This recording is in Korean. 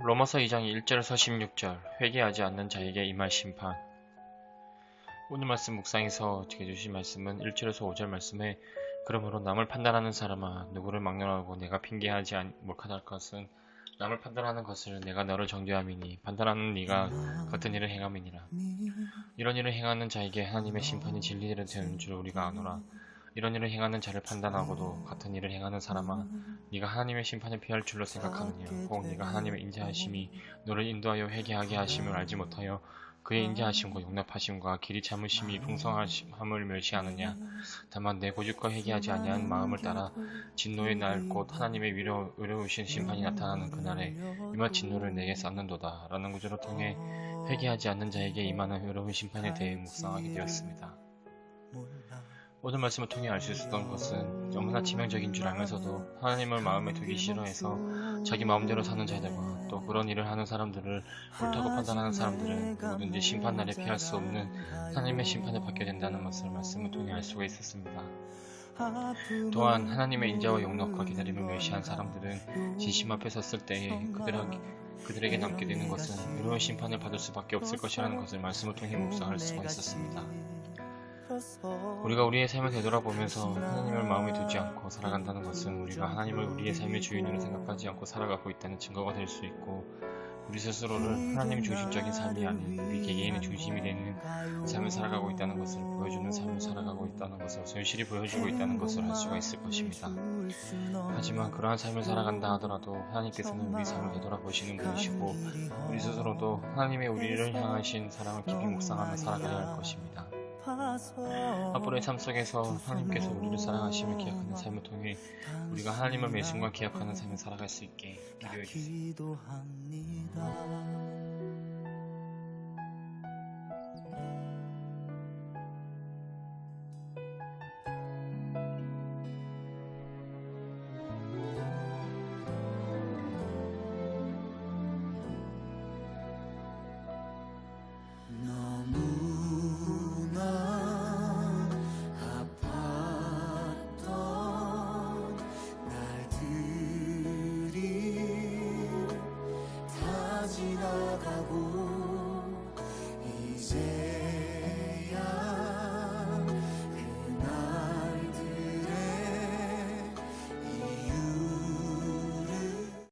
로마서 2장 1절에서 16절 회개하지 않는 자에게 임할 심판. 오늘 말씀 묵상에서 어떻게 주신 말씀은 1절에서 5절 말씀에 그러므로 남을 판단하는 사람아 누구를 막론하고 내가 핑계하지 못할 것은 남을 판단하는 것을 내가 너를 정죄함이니 판단하는 네가 같은 일을 행함이니라. 이런 일을 행하는 자에게 하나님의 심판이 진리대로 되는 줄 우리가 아노라. 이런 일을 행하는 자를 판단하고도 같은 일을 행하는 사람아 네가 하나님의 심판을 피할 줄로 생각하느냐. 혹 네가 하나님의 인자하심이 너를 인도하여 회개하게 하심을 알지 못하여 그의 인자하심과 용납하심과 길이 참으심이 풍성함을 멸시하느냐. 다만 내 고집과 회개하지 아니한 마음을 따라 진노의 날 곧 하나님의 의로우신 심판이 나타나는 그날에 이마 진노를 내게 쌓는도다 라는 구절을 통해 회개하지 않는 자에게 임하는 의로운 심판에 대해 묵상하게 되었습니다. 오늘 말씀을 통해 알 수 있었던 것은 너무나 치명적인 줄 알면서도 하나님을 마음에 두기 싫어해서 자기 마음대로 사는 자들과 또 그런 일을 하는 사람들을 옳다고 판단하는 사람들은 누구든지 심판날에 피할 수 없는 하나님의 심판을 받게 된다는 것을 말씀을 통해 알 수가 있었습니다. 또한 하나님의 인자와 용납과 기다림을 멸시한 사람들은 진심 앞에 섰을 때에 그들에게 남게 되는 것은 의로운 심판을 받을 수밖에 없을 것이라는 것을 말씀을 통해 묵상할 수가 있었습니다. 우리가 우리의 삶을 되돌아보면서 하나님을 마음에 두지 않고 살아간다는 것은 우리가 하나님을 우리의 삶의 주인으로 생각하지 않고 살아가고 있다는 증거가 될 수 있고 우리 스스로를 하나님 중심적인 삶이 아닌 우리 개개인의 중심이 되는 삶을 살아가고 있다는 것을 보여주는 삶을 살아가고 있다는 것을 현실이 보여주고 있다는 것을 알 수가 있을 것입니다. 하지만 그러한 삶을 살아간다 하더라도 하나님께서는 우리 삶을 되돌아보시는 분이시고 우리 스스로도 하나님의 우리를 향하신 사랑을 깊이 묵상하며 살아가야 할 것입니다. 앞으로의 삶 속에서 하나님께서 우리를 사랑하심을 기억하는 삶을 통해 우리가 하나님을 매 순간 기억하는 삶을 살아갈 수 있게 기도해 주세요.